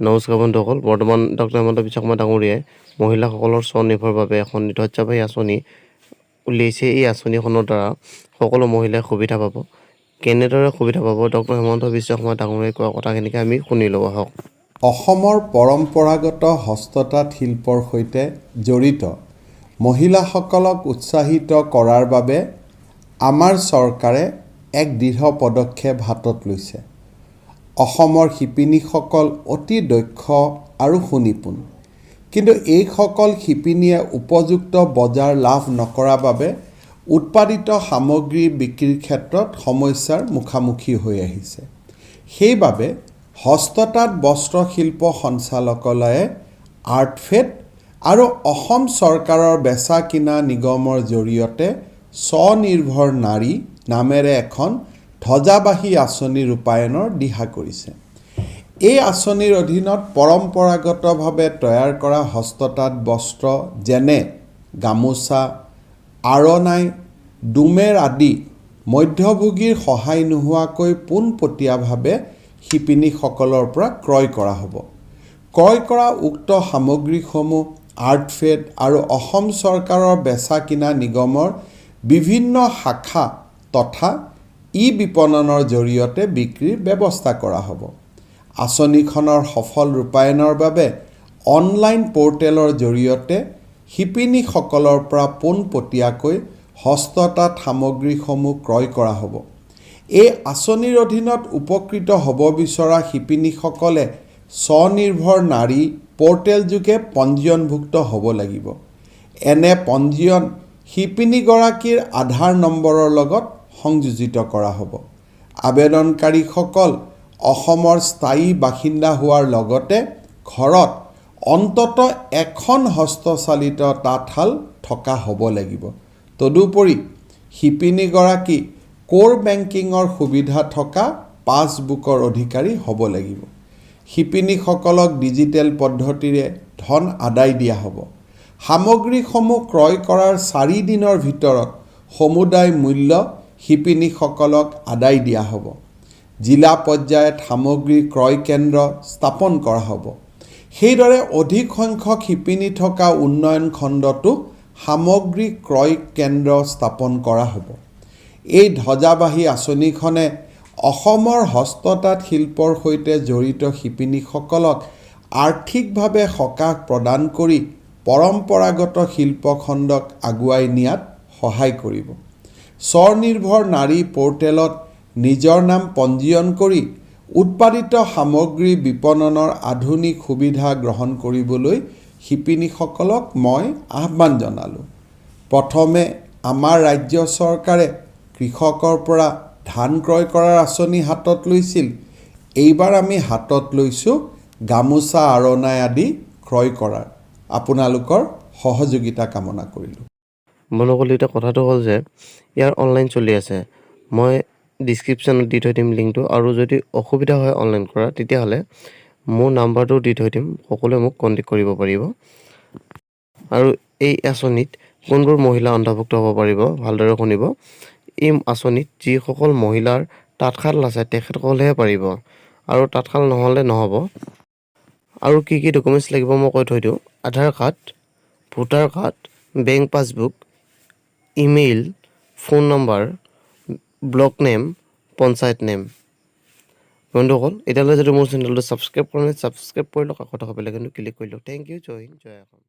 নমস্কাৰ বন্ধুসকল, বৰ্তমান ডক্টৰ হিমন্ত বিশ্ব শৰ্মা ডাঙৰীয়াই মহিলাসকলৰ স্বনিৰ্ভৰৰ বাবে এখন নিৰ্ধৰ্যবাহী আঁচনি উলিয়াইছে। এই আঁচনিখনৰ দ্বাৰা সকলো মহিলাই সুবিধা পাব। কেনেদৰে সুবিধা পাব ডক্টৰ হিমন্ত বিশ্ব শৰ্মা ডাঙৰীয়াই কোৱা কথাখিনিকে আমি শুনি লওঁ আহক। অসমৰ পৰম্পৰাগত হস্ততাঁত শিল্পৰ সৈতে জড়িত মহিলাসকলক উৎসাহিত কৰাৰ বাবে আমাৰ চৰকাৰে এক দৃঢ় পদক্ষেপ হাতত লৈছে। অসমৰ শিপিনীসকল অতি দক্ষ আৰু সুনিপুণ, কিন্তু এইসকল শিপিনীয়ে উপযুক্ত বজাৰ লাভ নকৰাৰ বাবে উৎপাদিত সামগ্ৰী বিক্ৰীৰ ক্ষেত্ৰত সমস্যাৰ মুখামুখি হৈ আহিছে। সেইবাবে হস্ততাঁত বস্ত্ৰ শিল্প সঞ্চালকালয়ে আৰ্টফেড আৰু অসম চৰকাৰৰ বেচা কিনা নিগমৰ জৰিয়তে স্বনিৰ্ভৰ নাৰী নামেৰে এখন ধ্বজাবাহী আঁচনি ৰূপায়ণৰ দিহা কৰিছে। এই আঁচনিৰ অধীনত পৰম্পৰাগতভাৱে তৈয়াৰ কৰা হস্ততাঁত বস্ত্ৰ যেনে গামোচা, আৰণাই, ডুমেৰ আদি মধ্যভোগীৰ সহায় নোহোৱাকৈ পোনপটীয়াভাৱে শিপিনীসকলৰ পৰা ক্ৰয় কৰা হ'ব। ক্ৰয় কৰা উক্ত সামগ্ৰীসমূহ আৰ্টফেড আৰু অসম চৰকাৰৰ বেচা কিনা নিগমৰ বিভিন্ন শাখা তথা ই-বিপণনৰ জৰিয়তে বিক্ৰীৰ ব্যৱস্থা কৰা হ'ব। আঁচনিখনৰ সফল ৰূপায়ণৰ বাবে অনলাইন পৰ্টেলৰ জৰিয়তে শিপিনীসকলৰ পৰা পোনপটীয়াকৈ হস্ততাঁত সামগ্ৰীসমূহ ক্ৰয় কৰা হ'ব। এই আঁচনিৰ অধীনত উপকৃত হ'ব বিচৰা শিপিনীসকলে স্বনিৰ্ভৰ নাৰী পৰ্টেলযোগে পঞ্জীয়নভুক্ত হ'ব লাগিব। এনে পঞ্জীয়ন শিপিনীগৰাকীৰ আধাৰ নম্বৰৰ লগত সংযোজিত কৰা হ'ব। আবেদনকাৰীসকল অসমৰ স্থায়ী বাসিন্দা হোৱাৰ লগতে ঘৰত অন্ততঃ এখন হস্তচালিত তাঁতশাল থকা হ'ব লাগিব। তদুপৰি শিপিনীগৰাকী ক'ৰ বেংকিঙৰ সুবিধা থকা পাছবুকৰ অধিকাৰী হ'ব লাগিব। শিপিনীসকলক ডিজিটেল পদ্ধতিৰে ধন আদায় দিয়া হ'ব। সামগ্ৰীসমূহ ক্ৰয় কৰাৰ 4 দিনৰ ভিতৰত সমুদায় মূল্য শিপিনীসকলক আদায় দিয়া হ'ব। জিলা পৰ্যায়ত সামগ্ৰী ক্ৰয় কেন্দ্ৰ স্থাপন কৰা হ'ব। সেইদৰে অধিক সংখ্যক শিপিনী থকা উন্নয়ন খণ্ডতো সামগ্ৰী ক্ৰয় কেন্দ্ৰ স্থাপন কৰা হ'ব। এই ধ্বজাবাহী আঁচনিখনে অসমৰ হস্ততাঁত শিল্পৰ সৈতে জড়িত শিপিনীসকলক আৰ্থিকভাৱে সকাহ প্ৰদান কৰি পৰম্পৰাগত শিল্পখণ্ডক আগুৱাই নিয়াত সহায় কৰিব। স্বনিৰ্ভৰ নাৰী পৰ্টেলত নিজৰ নাম পঞ্জীয়ন কৰি উৎপাদিত সামগ্ৰী বিপণনৰ আধুনিক সুবিধা গ্ৰহণ কৰিবলৈ শিপিনীসকলক মই আহ্বান জনালোঁ। প্ৰথমে আমাৰ ৰাজ্য চৰকাৰে কৃষকৰ পৰা ধান ক্ৰয় কৰাৰ আঁচনি হাতত লৈছিল। এইবাৰ আমি হাতত লৈছোঁ গামোচা, আৰণাই আদি ক্ৰয় কৰাৰ। আপোনালোকৰ সহযোগিতা কামনা কৰিলোঁ। বন্ধুসকল, এতিয়া কথাটো হ'ল যে ইয়াৰ অনলাইন চলি আছে। মই ডিছক্ৰিপশ্যনত দি থৈ দিম লিংকটো, আৰু যদি অসুবিধা হয় অনলাইন কৰা তেতিয়াহ'লে মোৰ নাম্বাৰটো দি থৈ দিম, সকলোৱে মোক কণ্টেক্ট কৰিব পাৰিব। আৰু এই আঁচনিত কোনবোৰ মহিলা অন্তৰ্ভুক্ত হ'ব পাৰিব ভালদৰে শুনিব। এই আঁচনিত যিসকল মহিলাৰ তাঁতশাল আছে তেখেতসকলেহে পাৰিব, আৰু তাঁতশাল নহ'লে নহ'ব। আৰু কি কি ডকুমেণ্টছ লাগিব মই কৈ থৈ দিওঁ: Aadhaar card, voter card, bank passbook, email, phone number, block name, panchayat name. বন্ধুসকল, এতিয়ালৈ যদি মোৰ চেনেলটো ছাবস্ক্ৰাইব কৰা নাই ছাবস্ক্ৰাইব কৰি লওক, কাষত থকা বেল আইকনটো ক্লিক কৰি লওক। Thank you. জয় হিন্দ, জয় অসম।